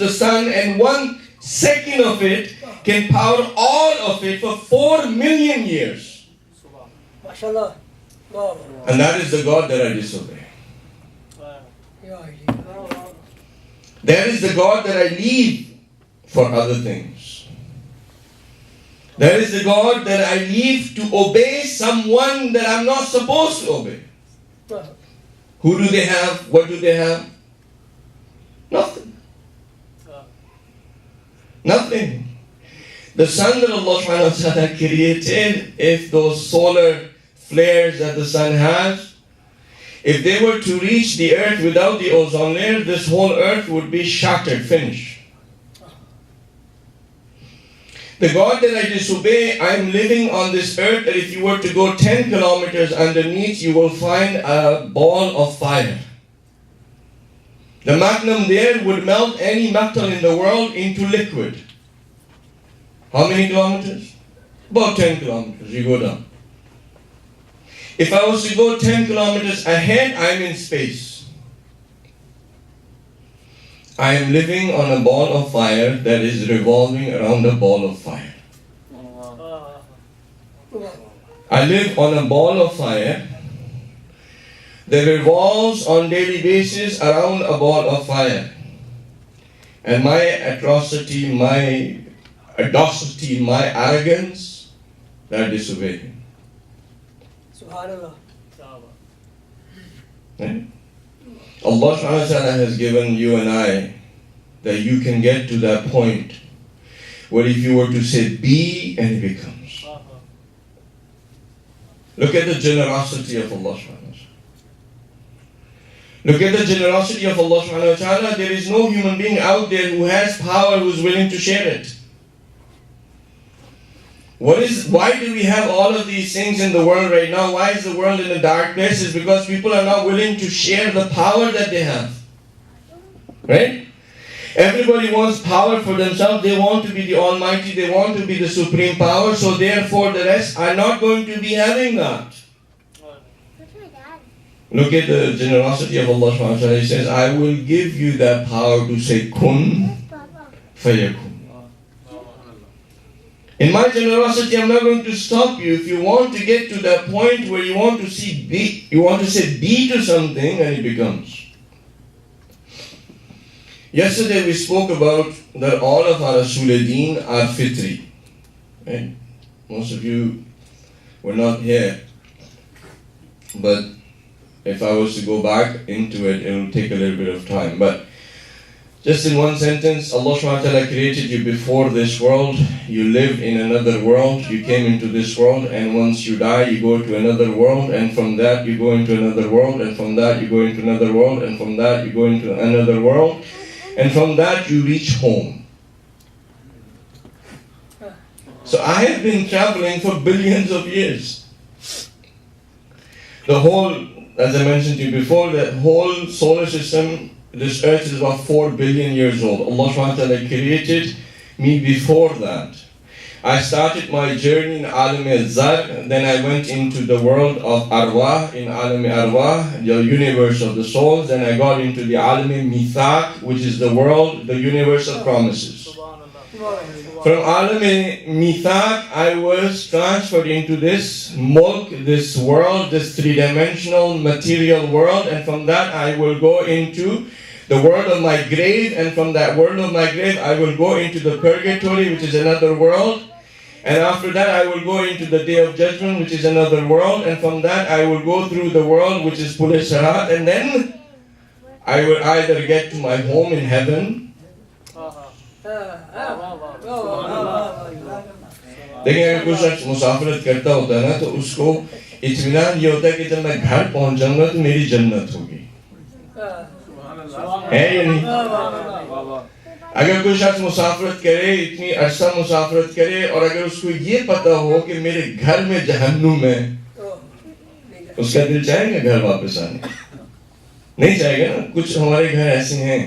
the sun, and 1 second of it can power all of it for 4 million years. And that is the God that I disobey. That is the God that I leave for other things. That is the God that I leave to obey someone that I'm not supposed to obey. Who do they have? What do they have? Nothing. Nothing. The sun that Allah subhanahu wa ta'ala created, if those solar flares that the sun has, if they were to reach the earth without the ozone layer, this whole earth would be shattered, finished. The God that I disobey, I am living on this earth that if you were to go 10 kilometers underneath, you will find a ball of fire. The magnum there would melt any metal in the world into liquid. How many kilometers? About 10 kilometers, you go down. If I was to go 10 kilometers ahead, I'm in space. I am living on a ball of fire that is revolving around a ball of fire. I live on a ball of fire that revolves on daily basis around a ball of fire. And my atrocity, my audacity, my arrogance, that disobey Him. Subhanallah. Allah subhanahu wa ta'ala has given you and I that you can get to that point where if you were to say be, and it becomes. Look at the generosity of Allah subhanahu wa ta'ala. Look at the generosity of Allah subhanahu wa ta'ala. There is no human being out there who has power who is willing to share it. Why do we have all of these things in the world right now? Why is the world in a dark place? It's because people are not willing to share the power that they have. Right? Everybody wants power for themselves. They want to be the Almighty. They want to be the supreme power. So therefore the rest are not going to be having that. Look at the generosity of Allah subhanahu wa ta'ala. He says, I will give you that power to say kun fayakun. In my generosity, I'm not going to stop you. If you want to get to that point where you want to say be to something, and it becomes. Yesterday we spoke about that all of our Rasul-e-Deen are fitri. Right? Most of you were not here. But if I was to go back into it, it will take a little bit of time. But just in one sentence, Allah subhanahu wa ta'ala created you before this world. You live in another world. You came into this world, and once you die, you go to another world, and from that you go into another world, and from that you go into another world, and from that you go into another world, and from that you reach home. So I have been traveling for billions of years. The whole, as I mentioned to you before, the whole solar system, this earth is about 4 billion years old. Allah subhanahu wa ta'ala created me before that. I started my journey in Alam al-Zar, then I went into the world of Arwah, in Alam al-Arwah, the universe of the souls, then I got into the Alam al-Mithaq, which is the world, the universe of promises. From Alam al-Mithaq, I was transferred into this mulk, this world, this three-dimensional material world, and from that I will go into the world of my grave, and from that world of my grave I will go into the purgatory, which is another world, and after that I will go into the day of judgment, which is another world, and from that I will go through the world which is Pule Sarat, and then I will either get to my home in heaven. देखिए अगर कोई शख्स मुसाफरत करता होता है ना, तो उसको इत्मीनान ये होता है कि जब मैं घर पहुंच जाऊंगा तो मेरी जन्नत होगी, है या नहीं? अगर कोई शख्स मुसाफरत करे, इतनी अरसा मुसाफरत करे, और अगर उसको ये पता हो कि मेरे घर में जहन्नुम है, उसका दिल चाहेगा घर वापस आने? नहीं चाहेगा ना। कुछ हमारे घर ऐसे हैं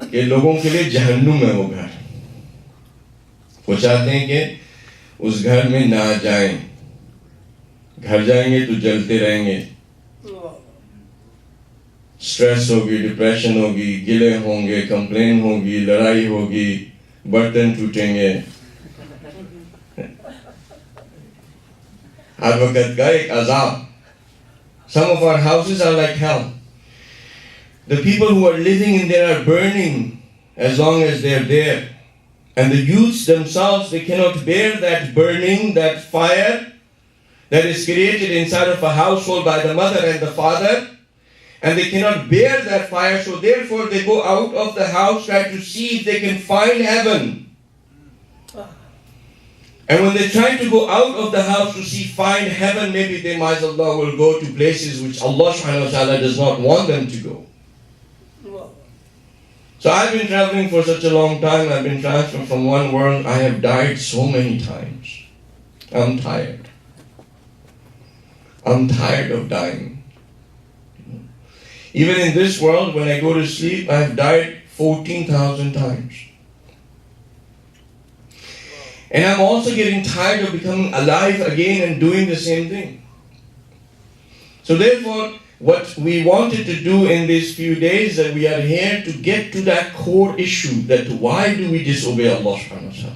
कि लोगों के लिए जहन्नुम है वो घर। वो चाहते हैं कि उस घर में ना जाएं, घर जाएंगे तो जलते रहेंगे, स्ट्रेस होगी, डिप्रेशन होगी, गिले होंगे, कंप्लेन होगी, लड़ाई होगी, बर्तन टूटेंगे, हर वक्त का एक अजाब. Some of our houses are like hell. The people who are living in there are burning as long as they are there. And the youths themselves, they cannot bear that burning, that fire that is created inside of a household by the mother and the father. And they cannot bear that fire, so therefore they go out of the house, try to see if they can find heaven. And when they try to go out of the house to find heaven, maybe they might Allah will go to places which Allah subhanahu wa ta'ala does not want them to go. So I've been traveling for such a long time, I've been transferred from one world, I have died so many times. I'm tired. I'm tired of dying. Even in this world, when I go to sleep, I've died 14,000 times. And I'm also getting tired of becoming alive again and doing the same thing. So therefore, what we wanted to do in these few days, that we are here to get to that core issue, that why do we disobey Allah subhanahu wa ta'ala?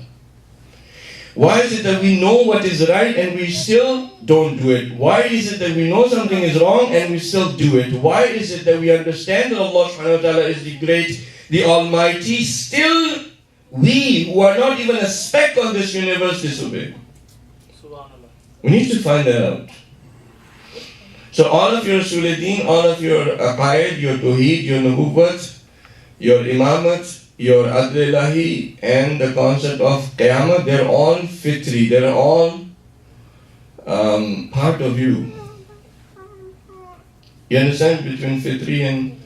Why is it that we know what is right and we still don't do it? Why is it that we know something is wrong and we still do it? Why is it that we understand that Allah subhanahu wa ta'ala is the great, the almighty, still we who are not even a speck on this universe disobey? We need to find that out. So all of your Suluddin, all of your aqaid, your tawheed, your nubuwwat, your imamat, your adl-ilahi, and the concept of qiyamah, they're all fitri, they're all part of you. You understand between fitri and...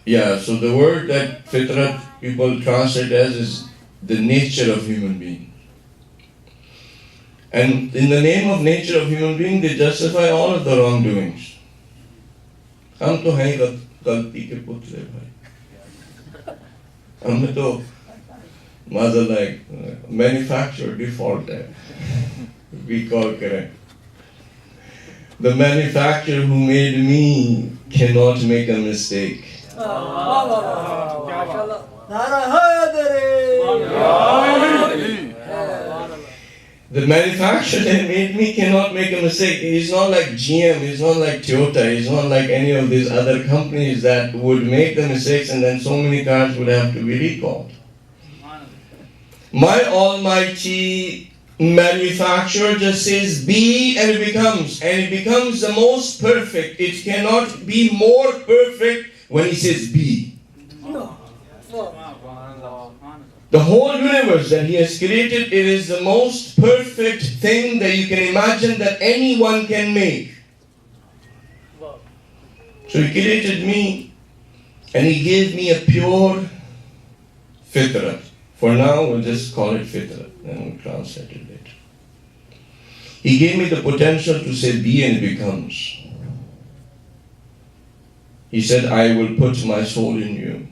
Yeah, so the word that fitrat people translate as is the nature of human being. And in the name of nature of human being, they justify all of the wrongdoings. हम तो हैं गलती के पुतले भाई. हमें तो मजा like manufacturer default है. We call correct. The manufacturer who made me cannot make a mistake. The manufacturer that made me cannot make a mistake. He's not like GM, he's not like Toyota, he's not like any of these other companies that would make the mistakes and then so many cars would have to be recalled. My almighty manufacturer just says be and it becomes the most perfect. It cannot be more perfect when he says be. The whole universe that he has created, it is the most perfect thing that you can imagine that anyone can make. So he created me and he gave me a pure fitra. For now, we'll just call it fitra and we'll translate it later. He gave me the potential to say be and it becomes. He said, I will put my soul in you.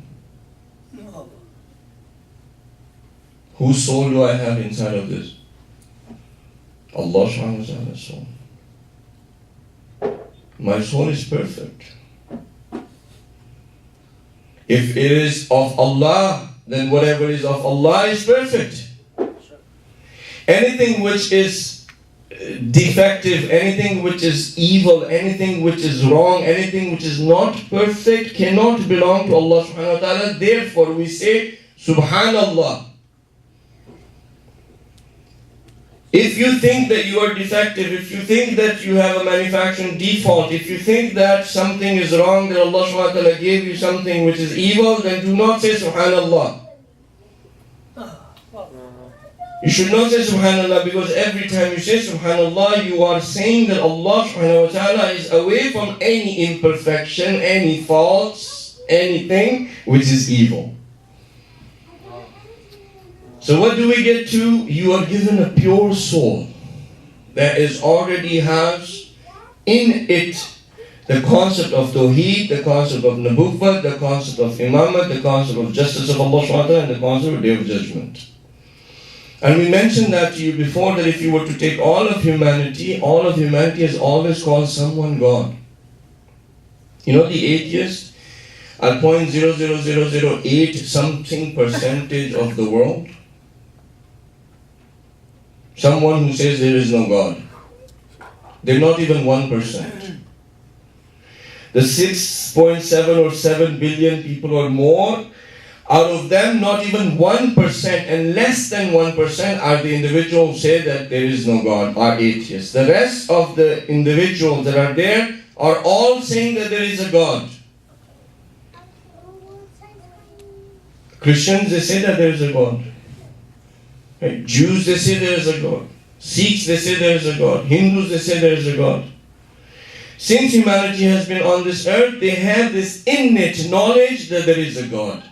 Whose soul do I have inside of this? Allah subhanahu wa ta'ala's soul. My soul is perfect. If it is of Allah, then whatever is of Allah is perfect. Anything which is defective, anything which is evil, anything which is wrong, anything which is not perfect cannot belong to Allah subhanahu wa ta'ala. Therefore we say, Subhanallah. If you think that you are defective, if you think that you have a manufacturing default, if you think that something is wrong, that Allah subhanahu wa ta'ala gave you something which is evil, then do not say Subhanallah. You should not say Subhanallah, because every time you say Subhanallah, you are saying that Allah subhanahu wa ta'ala is away from any imperfection, any faults, anything which is evil. So what do we get to? You are given a pure soul that is already has in it the concept of Tawheed, the concept of Nubuwwat, the concept of Imamat, the concept of justice of Allah subhanahu wa ta'ala, and the concept of Day of Judgment. And we mentioned that to you before, that if you were to take all of humanity has always called someone God. You know the atheists are 0.00008 something percentage of the world. Someone who says there is no God, they're not even 1%. The 6.7 or 7 billion people or more, out of them not even 1% and less than 1% are the individuals who say that there is no God, are atheists. The rest of the individuals that are there are all saying that there is a God. Christians, they say that there is a God. Right? Jews, they say there is a God. Sikhs, they say there is a God. Hindus, they say there is a God. Since humanity has been on this earth, they have this innate knowledge that there is a God.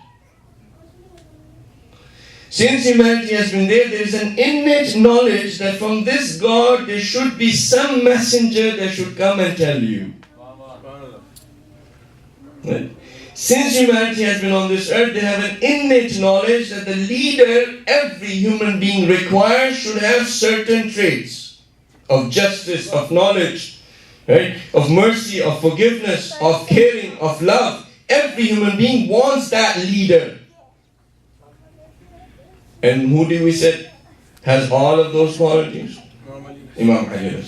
Since humanity has been there, there is an innate knowledge that from this God there should be some messenger that should come and tell you. Right? Since humanity has been on this earth, they have an innate knowledge that the leader every human being requires should have certain traits of justice, of knowledge, right? Of mercy, of forgiveness, of caring, of love. Every human being wants that leader. And who do we say has all of those qualities? Imam Ali.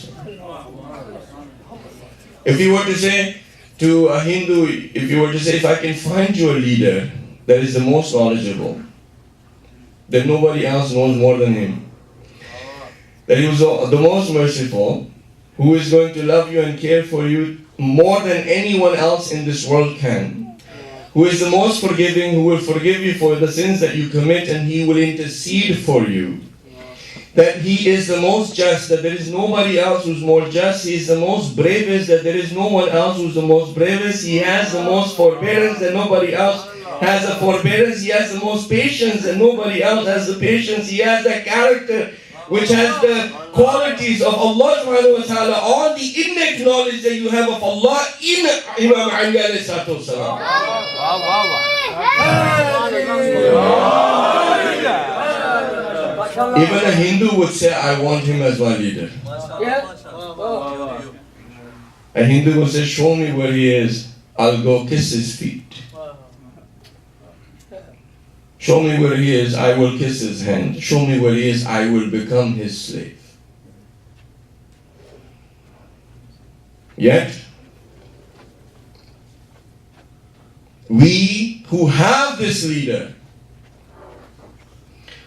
If you were to say to a Hindu, if you were to say, if I can find you a leader that is the most knowledgeable, that nobody else knows more than him, that he was the most merciful, who is going to love you and care for you more than anyone else in this world can, who is the most forgiving, who will forgive you for the sins that you commit and he will intercede for you, that he is the most just, that there is nobody else who's more just, he is the most bravest, that there is no one else who's the most bravest, he has the most forbearance that nobody else has the forbearance, he has the most patience and nobody else has the patience, he has the character which has the qualities of Allah subhanahu wa ta'ala, all the innate knowledge that you have of Allah in Imam Ali alayhi salatu wasalam. Even a Hindu would say, I want him as my leader. A Hindu would say, show me where he is, I'll go kiss his feet. Show me where he is, I will kiss his hand. Show me where he is, I will become his slave. Yet, we who have this leader,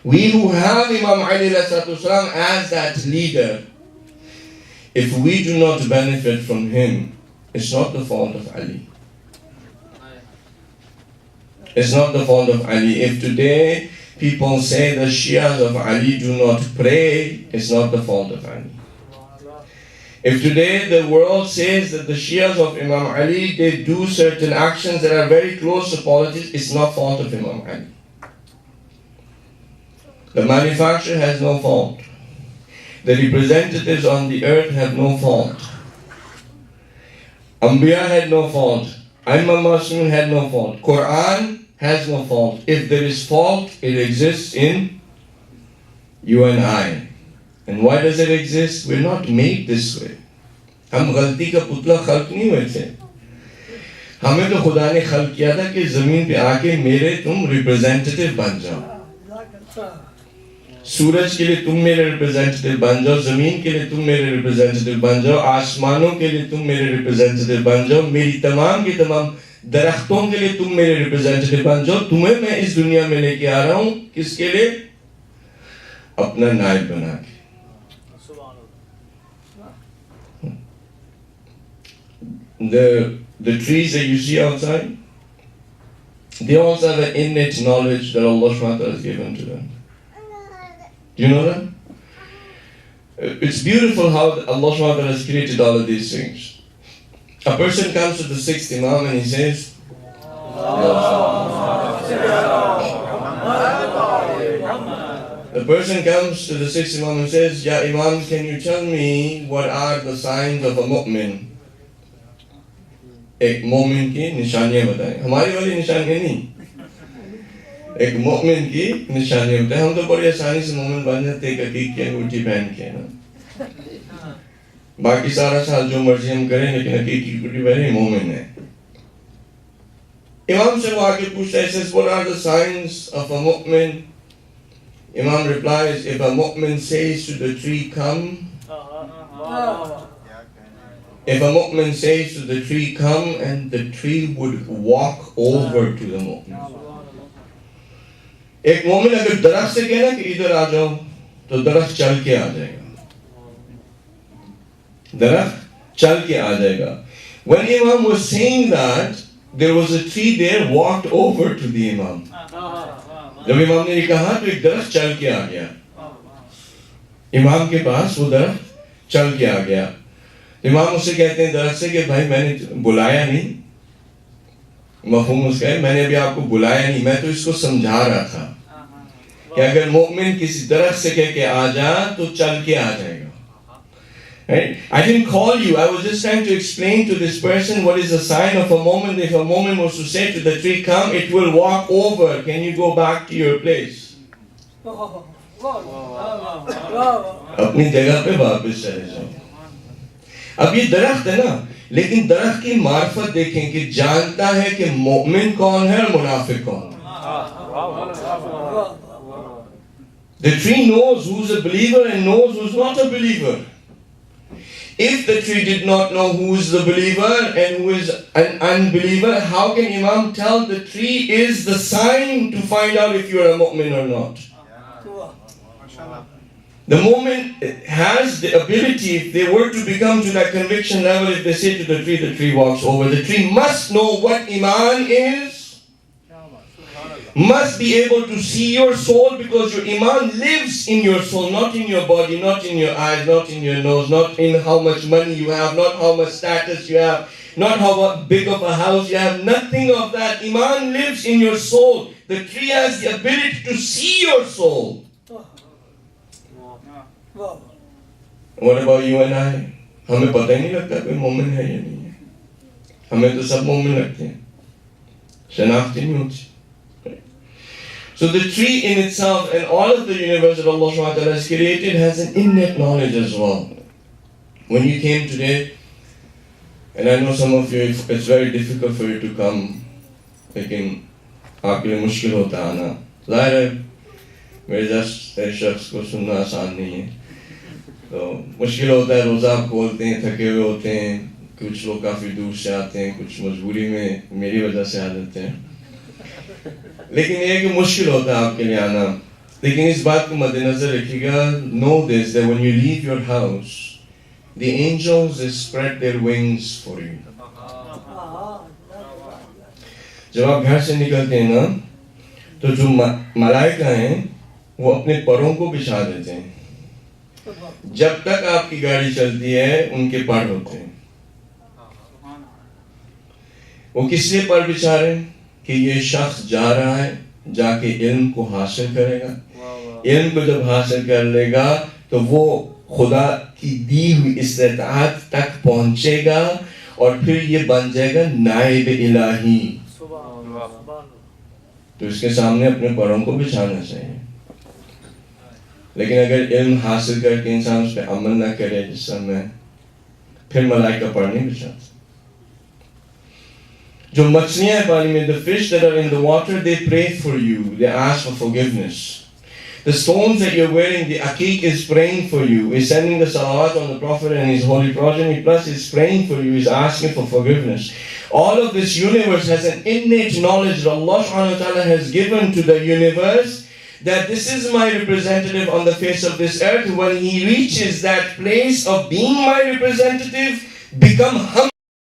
we who have Imam Ali as that leader, if we do not benefit from him, it's not the fault of Ali. It's not the fault of Ali. If today people say the Shias of Ali do not pray, it's not the fault of Ali. If today the world says that the Shias of Imam Ali, they do certain actions that are very close to politics, it's not fault of Imam Ali. The manufacturer has no fault. The representatives on the earth have no fault. Anbiya had no fault. Imam Masum had no fault. Quran has no fault. If there is fault, it exists in you and I. And why does it exist? We're not made this way. हम गलती का पुतला खल्क नहीं हुए थे. हमें तो खुदा ने खल्क किया था कि जमीन पे आके मेरे तुम रिप्रेजेंटेटिव बन जाओ. सूरज के लिए तुम मेरे रिप्रेजेंटेटिव बन जाओ, जमीन के लिए तुम मेरे रिप्रेजेंटेटिव बन जाओ, आसमानों के लिए तुम मेरे रिप्रेजेंटेटिव बन जाओ, मेरी तमाम की तमाम दरख्तों के लिए तुम मेरे रिप्रेजेंटेटिव बन जाओ. तुम्हें मैं इस दुनिया में लेके आ रहा हूं किसके लिए? अपना नायब बना के. The trees that you see outside, they also have an innate knowledge that Allah subhanahu wa ta'ala has given to them. Do you know that? It's beautiful how Allah subhanahu wa ta'ala has created all of these things. A person comes to the sixth Imam and he says, the person comes to the sixth Imam and says, Ya Imam, can you tell me what are the signs of a mu'min? एक मोमिन की निशानियां बताएं. हमारी वाली निशानियां नहीं, एक मोमिन की निशानियां बताएं. हम तो बड़ी आसानी से मोमिन बन जाते हैं, अकीक की अंगूठी पहन के ना. बाकी सारा साल जो मर्जी हम करें, लेकिन अकीक की अंगूठी पहने मोमिन है. Imam se wo aage puchta, he says, what are the signs of a mu'min? Imam replies, if a mu'min says to the tree, come. If a mu'min says to the tree, come, and the tree would walk over to the mu'min. एक मोमिन अगर दरख्त से कहना कि इधर आ जाओ तो दरख्त चल के आ जाएगा. दरख्त चल के आ जाएगा. When Imam was saying that, there was a tree there walked over to the Imam. जब इमाम ने ये कहा तो एक दरख्त चल के आ गया. इमाम के पास वो दरख्त चल के आ गया. इमाम उससे कहते हैं दरख्त से कि भाई मैंने बुलाया नहीं. मफ़हूम उसका है, मैंने अभी आपको बुलाया नहीं, मैं तो इसको समझा रहा था कि अगर मोमिन किसी दरख्त से कह के आ जा तो चल के आ जाएगा. Right? I didn't call you. I was just trying to explain to this person what is the sign of a moment. If a moment was to say to the tree, come, it will walk over. Can you go back to your place? अपनी जगह पे वापस चले जाओ. अब ये दरख्त है ना, लेकिन दरख्त की मार्फत देखें कि जानता है कि मोमिन कौन है और मुनाफिक कौन है. The tree knows who's a believer and knows who's not a believer. If the tree did not know who is the believer and who is an unbeliever, how can Imam tell the tree is the sign to find out if you are a mu'min or not? The mu'min has the ability, if they were to become to that conviction level, if they say to the tree walks over. The tree must know what Iman is, must be able to see your soul, because your Iman lives in your soul, not in your body, not in your eyes, not in your nose, not in how much money you have, not how much status you have, not how big of a house you have, nothing of that. Iman lives in your soul. The tree has the ability to see your soul. What about you and I? हमें पता ही नहीं लगता कोई मोमिन है या नहीं है. हमें तो सब मोमिन लगते हैं. शनाख्त ही नहीं होती. So the tree in itself and all of the universe that Allah subhanahu wa ta'ala has created has an innate knowledge as well. When you came today, and I know some of you, it's very difficult for you to come, लेकिन आपके लिए मुश्किल होता है आना. ज़ाहिर है मेरे जैसे शख्स को सुनना आसान नहीं है, तो मुश्किल होता है. रोज़ा आप खोलते हैं, थके हुए होते हैं, कुछ लोग काफ़ी दूर से आते हैं, कुछ मजबूरी में मेरी वजह से आ जाते हैं. लेकिन ये कि मुश्किल होता है आपके लिए आना. लेकिन इस बात को मद्देनजर रखिएगा. Know this, that when you leave your house, the angels they spread their wings for you. जब आप घर से निकलते हैं ना, तो जो मलाइका हैं वो अपने परों को बिछा देते हैं. जब तक आपकी गाड़ी चलती है उनके पर होते हैं. वो किस लिए पर बिछा रहे हैं? कि ये शख्स जा रहा है, जाके इल्म को हासिल करेगा. इल्म को जब हासिल कर लेगा तो वो खुदा की दी हुई इस्तिताअत तक पहुंचेगा और फिर ये बन जाएगा नाइब इलाही. तो इसके सामने अपने पैरों को बिछाना चाहिए. लेकिन अगर इल्म हासिल करके इंसान उस पर अमल ना करे जिस समय, फिर मलाइका पर नहीं बिछाते. जो मछलियां हैं पानी में, the fish that are in the water, they pray for you, they ask for forgiveness. The stones that you're wearing, the aqiq is praying for you, is sending the salawat on the Prophet and his holy progeny, plus is praying for you, is asking for forgiveness. All of this universe has an innate knowledge that Allah subhanahu wa ta'ala has given to the universe, that this is my representative on the face of this earth. When he reaches that place of being my representative, become humble.